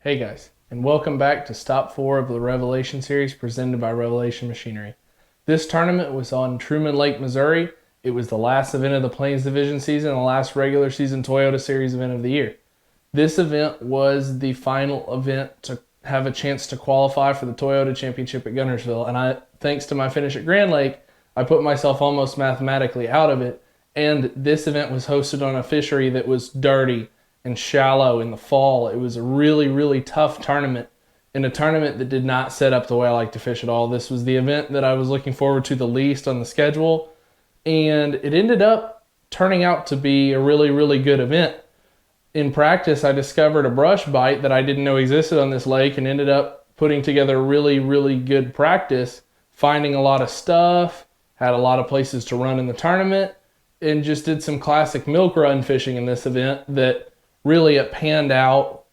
Hey guys, and welcome back to Stop 4 of the Revelation series presented by Revelation Machinery. This tournament was on Truman Lake, Missouri. It was the last event of the Plains Division season and the last regular season Toyota Series event of the year. This event was the final event to have a chance to qualify for the Toyota Championship at Guntersville, and thanks to my finish at Grand Lake, I put myself almost mathematically out of it, and this event was hosted on a fishery that was dirty and shallow in the fall. It was a really, really tough tournament, and a tournament that did not set up the way I like to fish at all. This was the event that I was looking forward to the least on the schedule, and it ended up turning out to be a really, really good event. In practice, I discovered a brush bite that I didn't know existed on this lake and ended up putting together a really, really good practice, finding a lot of stuff, had a lot of places to run in the tournament, and just did some classic milk run fishing in this event that really it panned out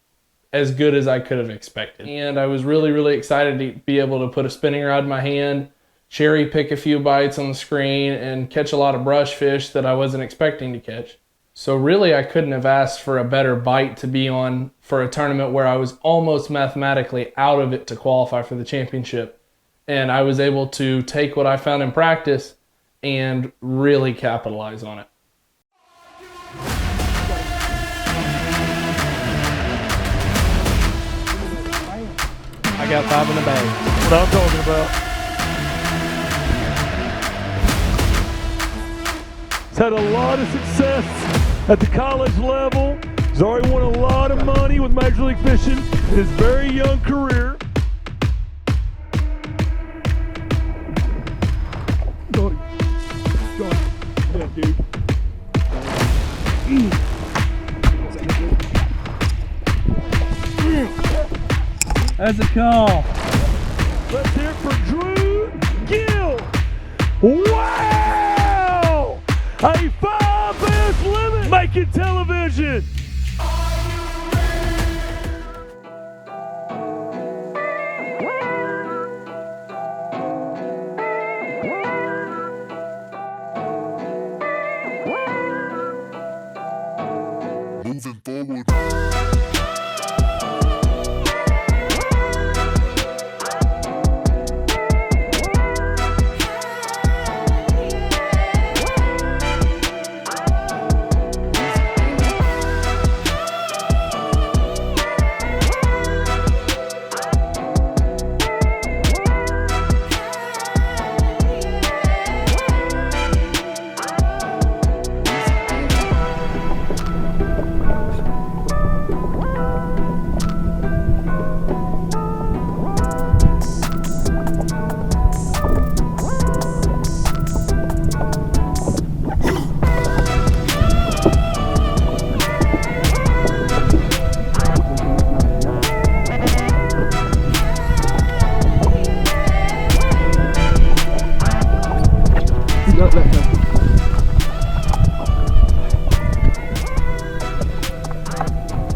as good as I could have expected. And I was really, really excited to be able to put a spinning rod in my hand, cherry pick a few bites on the screen, and catch a lot of brush fish that I wasn't expecting to catch. So really I couldn't have asked for a better bite to be on for a tournament where I was almost mathematically out of it to qualify for the championship. And I was able to take what I found in practice and really capitalize on it. I got 5 in the bag. What I'm talking about. He's had a lot of success at the college level. He's already won a lot of money with Major League Fishing in his very young career. Go. Yeah, dude. That's a call. Let's hear it for Drew Gill. Wow! A 5-inch limit making television. Moving forward.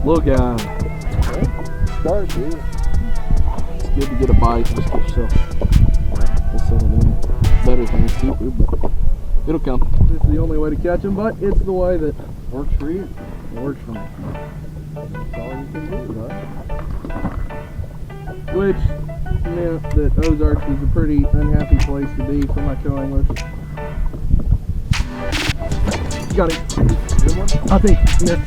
Little guy. Start, dude. It's good to get a bite. Just get yourself settled in. Better things keeper, but it'll come. It's the only way to catch them, but it's the way that Works for you. works for me. That's all you can do, right? Which meant that Ozarks was a pretty unhappy place to be for my co-anglers. Got it. Good one? I think. Yeah.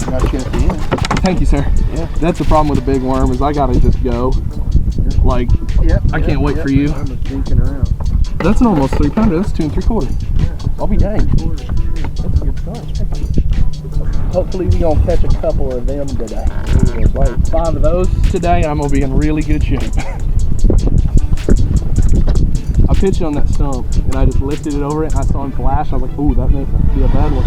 Got you at the end. Thank you, sir. Yeah. That's the problem with a big worm is I gotta just go. Like, I can't wait for you. I'm just dinking around. That's an almost 3-pounder. That's 2 3/4. I'll be dang. That's a good start. Hopefully we gonna catch a couple of them today. Like 5 of those today, I'm gonna be in really good shape. I pitched on that stump and I just lifted it over it and I saw him flash. I was like, ooh, that may be a bad one.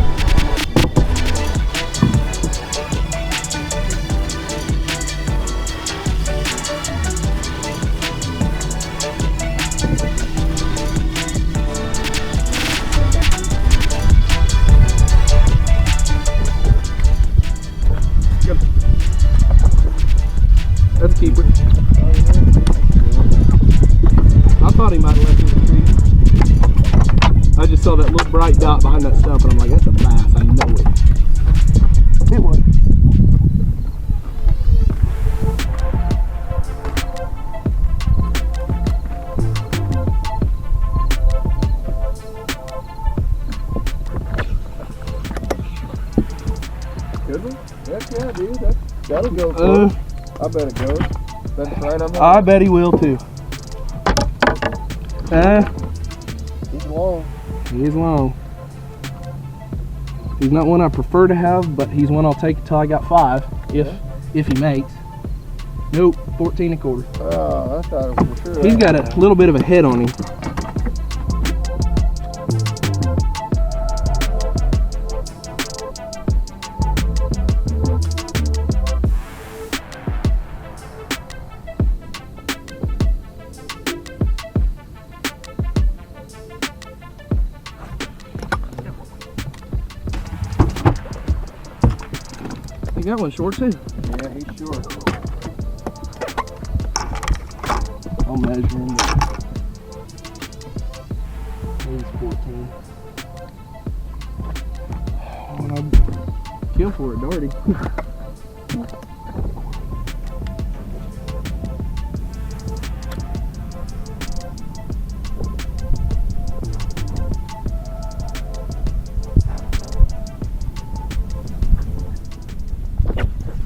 keeper. I thought he might have left it in the tree. I just saw that little bright dot behind that stump and I'm like, that's a bass, I know it. It was. Good one? Heck yeah, dude. That'll go for it. I bet it goes. That's right on the I bet he will too. He's long. He is long. He's not one I prefer to have, but he's one I'll take until I got 5, if he makes. Nope, 14 1/4. Oh, I thought it was for sure. He's got a little bit of a head on him. You got one short too? Yeah, he's short. I'll measure him. He's 14. Oh, I'd kill for it, Darty.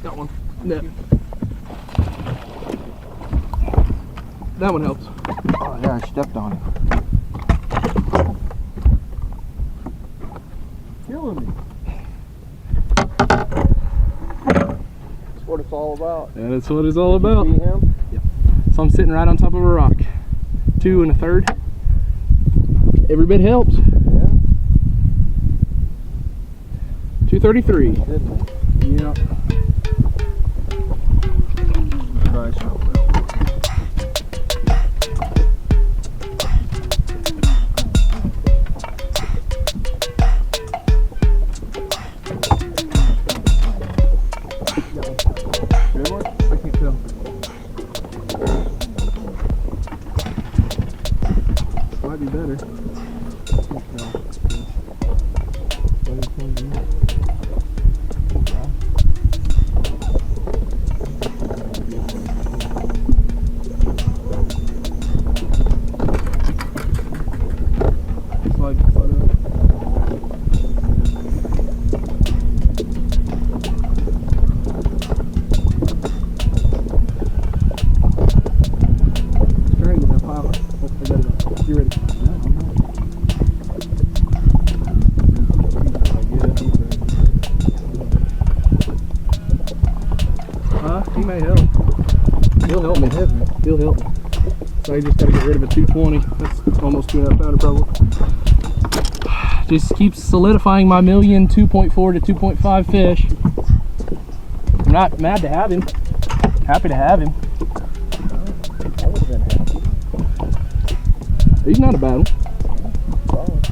Got one. No. That one helps. Oh, yeah, I stepped on it. Killing me. That's what it's all about. Yeah, that's what it's all about. See him? Yep. So I'm sitting right on top of a rock. 2 1/3. Every bit helps. Yeah. 233. Didn't Yep. Nice. Good one? I can't tell. Might be better. He may help. He'll help me. He'll help me. So I just gotta get rid of a 220. That's almost 2.5 pounder probably. Just keeps solidifying my million 2.4 to 2.5 fish. I'm not mad to have him. Happy to have him. I would have been happy. He's not a bad one. Solid.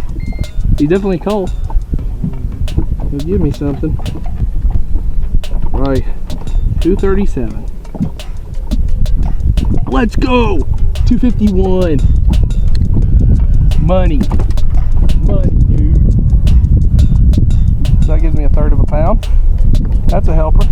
He's definitely cold. He'll give me something. Right. 237. Let's go! 251. Money. Money, dude. So that gives me 1/3 of a pound. That's a helper.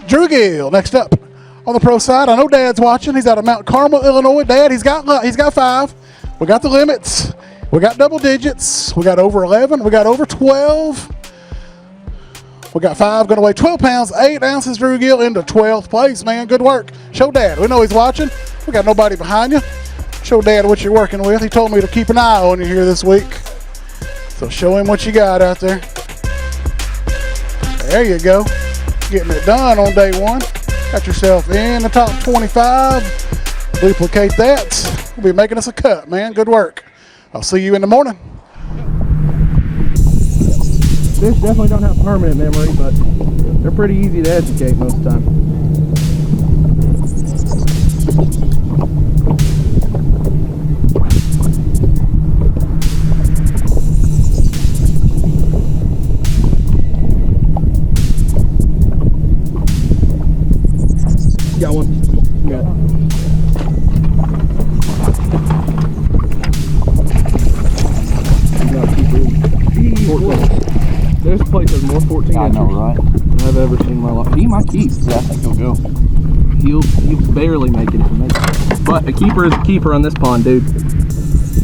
Drew Gill next up on the pro side. I know Dad's watching. He's out of Mount Carmel, Illinois. Dad, he's got 5. We got the limits. We got double digits. We got over 11. We got over 12. We got 5 going to weigh 12 pounds, 8 ounces. Drew Gill into 12th place, man. Good work. Show Dad. We know he's watching. We got nobody behind you. Show Dad what you're working with. He told me to keep an eye on you here this week. So show him what you got out there. There you go. Getting it done on day 1. Got yourself in the top 25. Duplicate that. We'll be making us a cut, man. Good work. I'll see you in the morning. Fish definitely don't have permanent memory, but they're pretty easy to educate most of the time. Got one. Got it. There's a place that's more 14 inches. I know, right? Than I've ever seen in my life. He might keep. Yeah, I think he'll go. He'll barely make it if he makes it. But a keeper is a keeper on this pond, dude.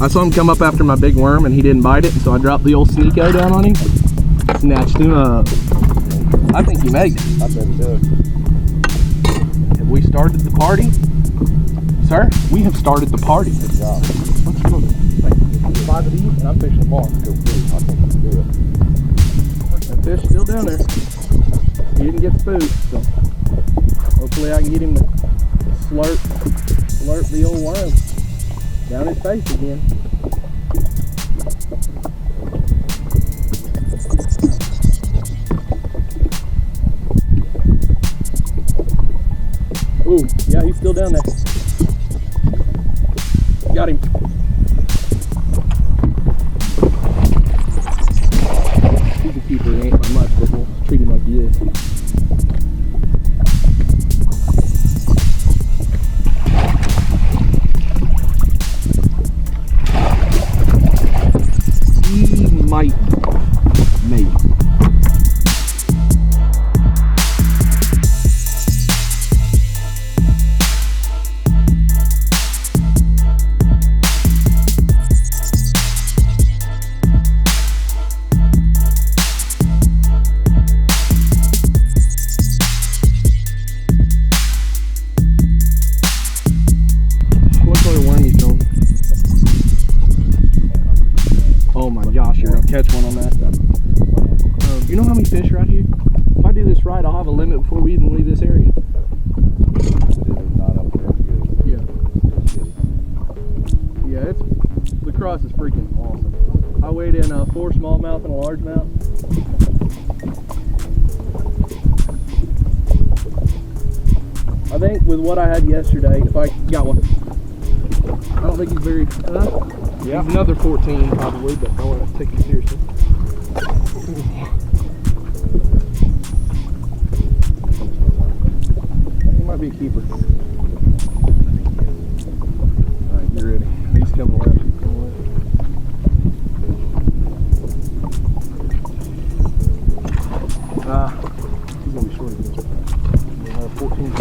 I saw him come up after my big worm and he didn't bite it, and so I dropped the old Sneeko down on him. Snatched him up. I think he makes it. I bet he does. Have we started the party? Sir, we have started the party. Good job. Let's go. 5 of these, and I'm fishing the bar. Go through. I think he can do it. That fish still down there. He didn't get spooked, so hopefully I can get him to slurp the old worm down his face again. Ooh, yeah, he's still down there. Got him. He's a keeper, he ain't by much, but we'll treat him like he is. He might, maybe. Catch one on that. You know how many fish are out here? If I do this right, I'll have a limit before we even leave this area. Not up there good. Yeah. Yeah, the cross is freaking awesome. I weighed in 4 smallmouth and a largemouth. I think with what I had yesterday, if I got one, I don't think he's very. Yeah, he's another 14 probably, but I want to take him seriously. He might be a keeper. Alright, you ready? He's coming left. He's going to be short again. Another 14.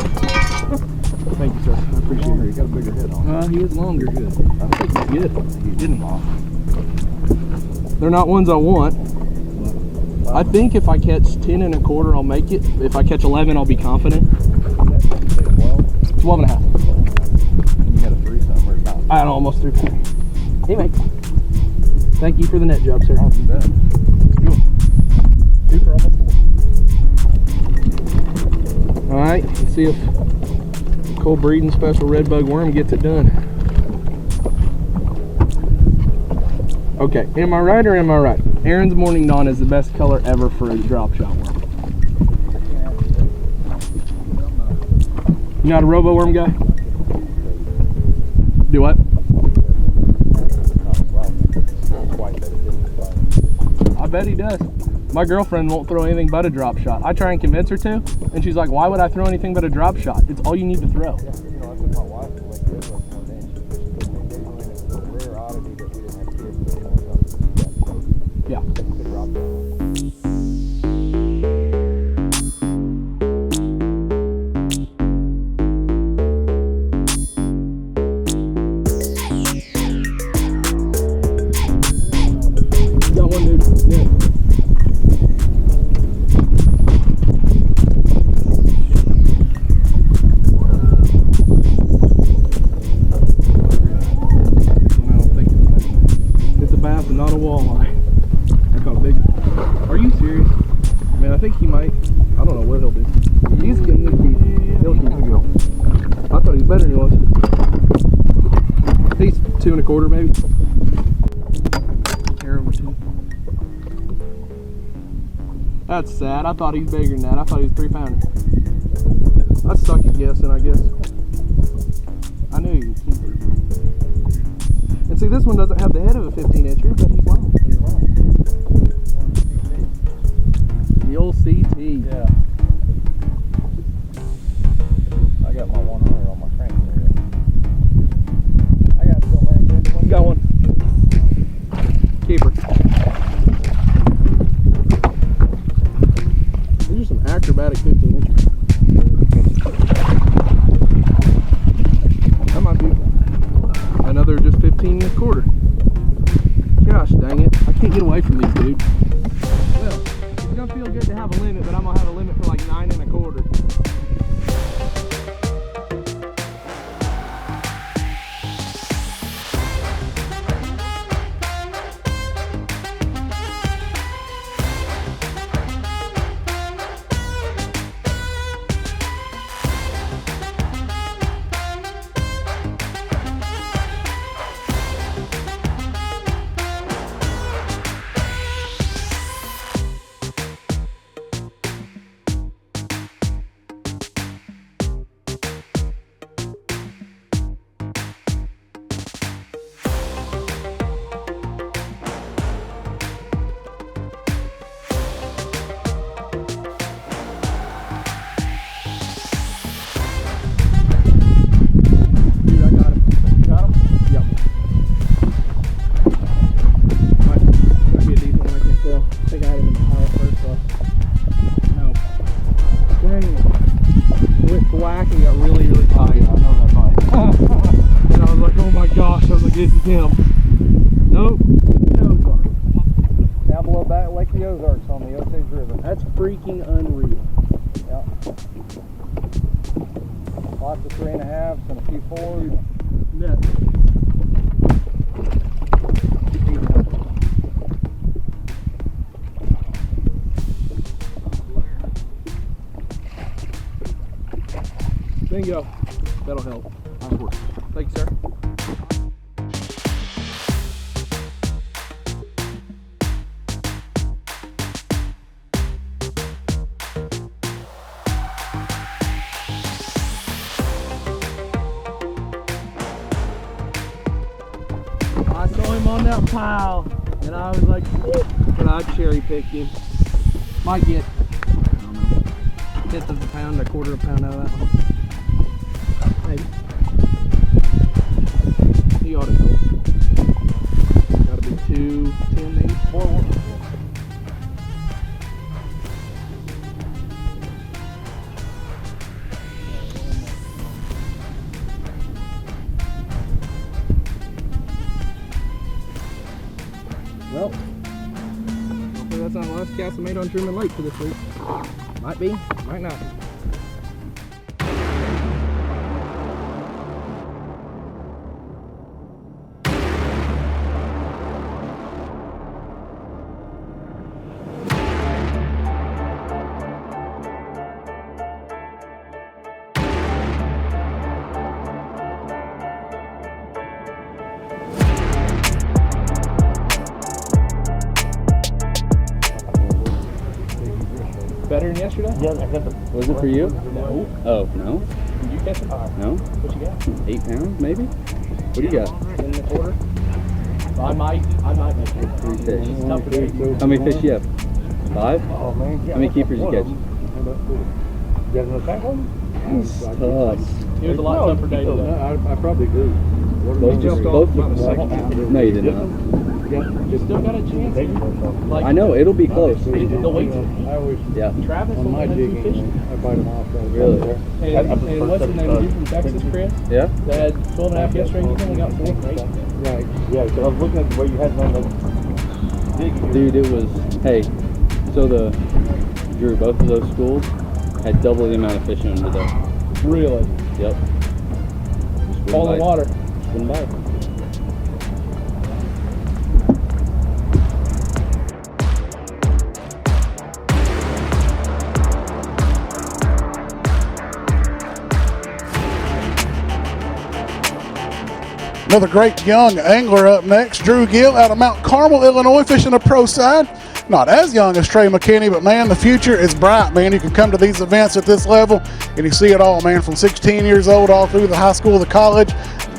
Thank you, sir. I appreciate it. You got a bigger head on. He is longer. Good. I think he's good. He's getting off. They're not ones I want. I think if I catch 10 and a quarter, I'll make it. If I catch 11, I'll be confident. 12 and a half. You had a 3 somewhere about. I had almost 3 pounds. He makes it. Thank you for the net job, sir. Oh, you bet. Good. Super on the 4. Alright, let's see if cold breeding special red bug worm gets it done. Okay, am I right or am I right? Aaron's Morning Dawn is the best color ever for a drop shot worm. You not a robo worm guy? Do what? I bet he does. My girlfriend won't throw anything but a drop shot. I try and convince her to, and she's like, why would I throw anything but a drop shot? It's all you need to throw. Yeah, you know, I took my wife to Lake Ridley one day, and she fished with me occasionally, and it's a rare oddity that we didn't have kids, but you know, something. So, Yeah. good drop shot. All right, 14 inches. Thank you, sir. I appreciate it. You're good. Super on the 4. All right, here's one. There's 14. Thank you, sir. I appreciate it. Good. Super on the 4. All right, here's one. There's 14. Thank you, sir. I appreciate it. Good. think he might. I don't know what he'll do. He's getting the keep. He'll keep. I thought he was better than he was. He's 2 1/4 maybe. Hair over 2. That's sad. I thought he's bigger than that. I thought he was 3 pounder. I suck at guessing, I guess. I knew he was keeper. And see, this one doesn't have the head of a 15-incher, but he's long. The old CT. Yeah. I got my 100 on my crank reel. I got so many good ones. Got one. Keeper. These are some acrobatic 15-inchers. That might be another just 15 1/4. Gosh dang it. I can't get away from these, dude. Well, it's gonna feel good to have a limit, but I'm gonna have a limit for like 9 1/4. Him. Nope. Ozarks. Down below back like the Ozarks on the Osage River. That's freaking unreal. Yep. Lots of 3 1/2s and a few 4s. Net. Bingo. That'll help. Thank you, sir. I saw him on that pile, and I was like, but I cherry picked him. Might get, I don't know, 1/10 of a pound, 1/4 of a pound out of that one. Maybe. He ought to go. Gotta be 210 maybe. 4-1. Well, hopefully that's not the last cast I made on Truman Lake for this week. Might be, might not. Better than yesterday? Yeah, I got the. Was it for you? No. Oh, no? Did you catch it? No? What you got? 8 pounds, maybe? What do you got? 10 1/4. I might make it. 3 fish. It's tough today. How many fish you have? 5? Oh, man. How many keepers you catch? You got another pack one? That's tough. It was a lot tougher day today. I probably do. Both jumped both off about a second. No, you did not. You still got a chance. Like, I know, it'll be close. the weight. I always, Yeah. Travis on only my had 2 jigging, fish. I bite them off. Really? And what's the name of you from Texas, Chris? Yeah? They had 12 1/2 yesterday. You only got 4 or 8. Right. Yeah, because I was looking at the way you had them on the jigging. Dude, it was, hey, so Drew, both of those schools had double the amount of fish in them today. Really? Yep. All in water. Wouldn't bite. Another great young angler up next. Drew Gill out of Mount Carmel, Illinois, fishing the pro side. Not as young as Trey McKinney, but man, the future is bright, man. You can come to these events at this level and you see it all, man, from 16 years old all through the high school, the college.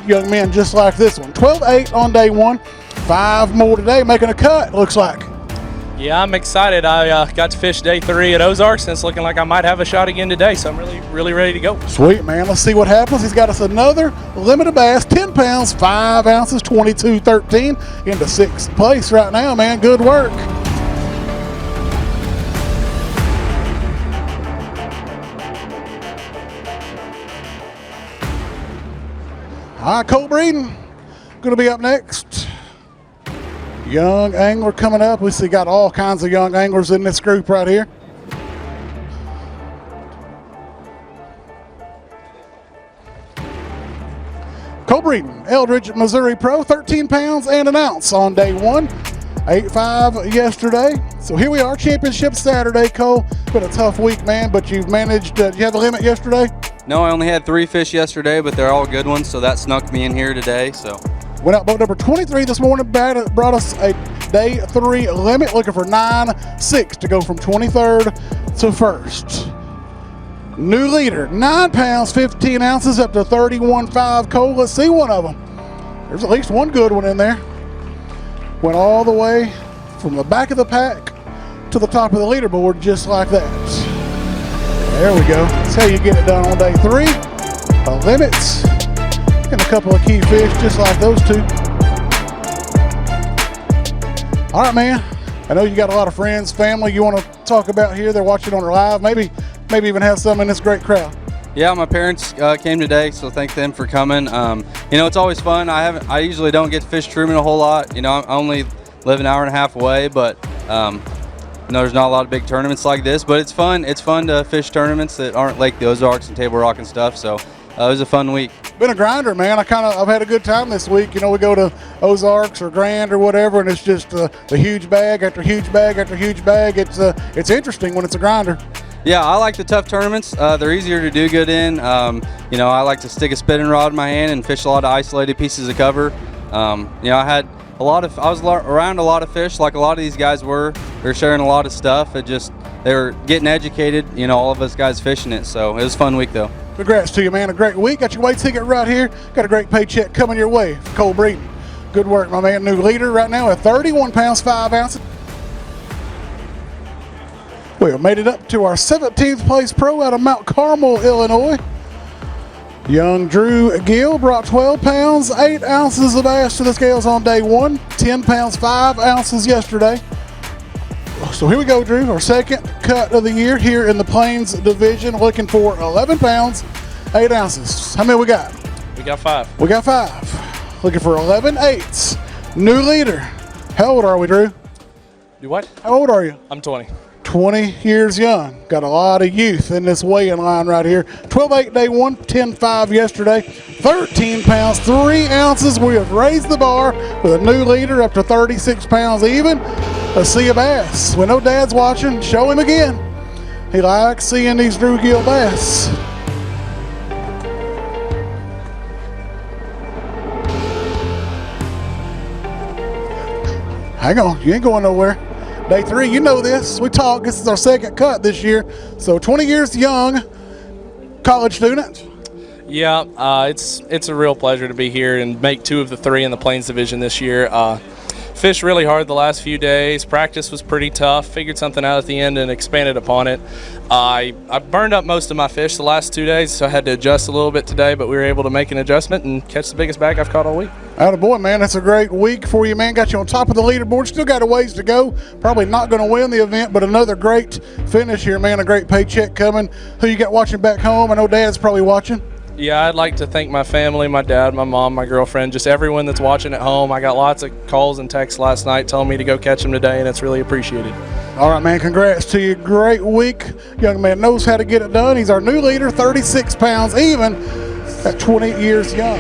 Young men just like this one. 12-8 on day one. 5 more today, making a cut, looks like. Yeah, I'm excited. I got to fish day 3 at Ozarks, and it's looking like I might have a shot again today, so I'm really ready to go. Sweet, man. Let's see what happens. He's got us another limited bass, 10 pounds, 5 ounces, 22.13 into 6th place right now, man. Good work. All right, Cole Breeden going to be up next. Young angler coming up. We see got all kinds of young anglers in this group right here. Cole Breeden, Eldridge, Missouri Pro, 13 pounds and an ounce on day one. 8.5 yesterday. So here we are, championship Saturday, Cole. Been a tough week, man, but you've managed, did you have a limit yesterday? No, I only had 3 fish yesterday, but they're all good ones, so that snuck me in here today. So went out boat number 23 this morning, brought us a day 3 limit, looking for 9.6 to go from 23rd to 1st. New leader, 9 pounds, 15 ounces up to 31.5. Cole, let's see one of them. There's at least one good one in there. Went all the way from the back of the pack to the top of the leaderboard just like that. There we go. That's how you get it done on day 3. Limits and a couple of key fish just like those 2. All right, man. I know you got a lot of friends, family you want to talk about here. They're watching on our live. Maybe even have some in this great crowd. yeah, my parents came today, so thank them for coming. You know, it's always fun. I usually don't get to fish Truman a whole lot. You know, I only live an hour and a half away, but you know, there's not a lot of big tournaments like this, but it's fun. It's fun to fish tournaments that aren't like the Ozarks and Table Rock and stuff. So it was a fun week. Been a grinder, man. I've had a good time this week. You know, we go to Ozarks or Grand or whatever, and it's just the huge bag after huge bag after huge bag. It's interesting when it's a grinder. Yeah, I like the tough tournaments. They're easier to do good in. You know, I like to stick a spinning rod in my hand and fish a lot of isolated pieces of cover. You know, I was around a lot of fish, like a lot of these guys were. They were sharing a lot of stuff. They were getting educated. You know, all of us guys fishing it. So it was a fun week, though. Congrats to you, man. A great week. Got your weight ticket right here. Got a great paycheck coming your way for Cole Breeden. Good work, my man. New leader right now at 31 pounds, 5 ounces. We have made it up to our 17th place pro out of Mount Carmel, Illinois. Young Drew Gill brought 12 pounds, 8 ounces of bass to the scales on day one. 10 pounds, 5 ounces yesterday. So here we go, Drew, our second cut of the year here in the Plains division, looking for 11 pounds, 8 ounces. How many we got? We got 5. We got 5. Looking for 11 eighths. New leader. How old are we, Drew? You what? How old are you? I'm 20. 20 years young. Got a lot of youth in this weigh-in line right here. 12-8 day one, 10-5 yesterday. 13 pounds, 3 ounces. We have raised the bar with a new leader up to 36 pounds even. A sea of bass. We know Dad's watching. Show him again. He likes seeing these Drew Gill bass. Hang on, you ain't going nowhere. Day 3, you know this. We talk. This is our second cut this year. So 20 years young, college student. Yeah, it's a real pleasure to be here and make 2 of the 3 in the Plains division this year. Fished really hard the last few days. Practice was pretty tough. Figured something out at the end and expanded upon it. I burned up most of my fish the last 2 days, so I had to adjust a little bit today, but we were able to make an adjustment and catch the biggest bag I've caught all week. Attaboy, man. That's a great week for you, man. Got you on top of the leaderboard. Still got a ways to go. Probably not going to win the event, but another great finish here, man. A great paycheck coming. Who you got watching back home? I know Dad's probably watching. Yeah, I'd like to thank my family, my dad, my mom, my girlfriend, just everyone that's watching at home. I got lots of calls and texts last night telling me to go catch them today, and it's really appreciated. All right, man, congrats to you. Great week. Young man knows how to get it done. He's our new leader, 36 pounds even at 20 years young.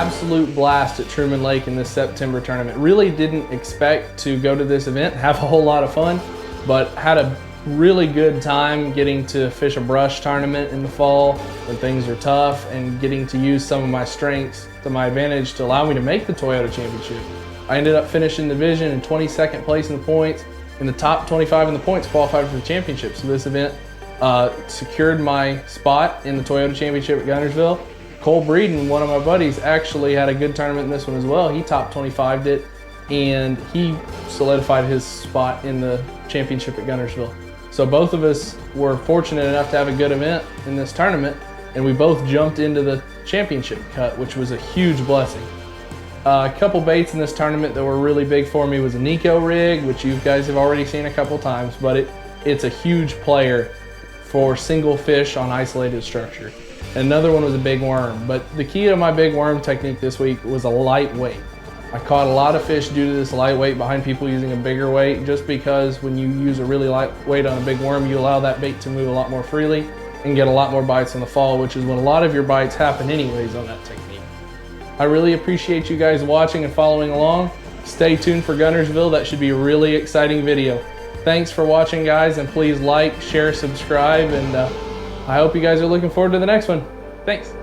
absolute blast at Truman Lake in this September tournament. Really didn't expect to go to this event, have a whole lot of fun, but had a really good time getting to fish a brush tournament in the fall when things are tough, and getting to use some of my strengths to my advantage to allow me to make the Toyota Championship. I ended up finishing the division in 22nd place in the points, in the top 25 in the points, qualified for the championship. So this event secured my spot in the Toyota Championship at Guntersville. Cole Breeden, one of my buddies, actually had a good tournament in this one as well. He top 25'd it, and he solidified his spot in the championship at Guntersville. So both of us were fortunate enough to have a good event in this tournament, and we both jumped into the championship cut, which was a huge blessing. A couple baits in this tournament that were really big for me was a Nico rig, which you guys have already seen a couple times, but it's a huge player for single fish on isolated structure. Another one was a big worm, but the key to my big worm technique this week was a lightweight. I caught a lot of fish due to this lightweight behind people using a bigger weight, just because when you use a really light weight on a big worm, you allow that bait to move a lot more freely and get a lot more bites in the fall, which is when a lot of your bites happen anyways on that technique. I really appreciate you guys watching and following along. Stay tuned for Guntersville. That should be a really exciting video. Thanks for watching, guys, and please like, share, subscribe, and I hope you guys are looking forward to the next one. Thanks.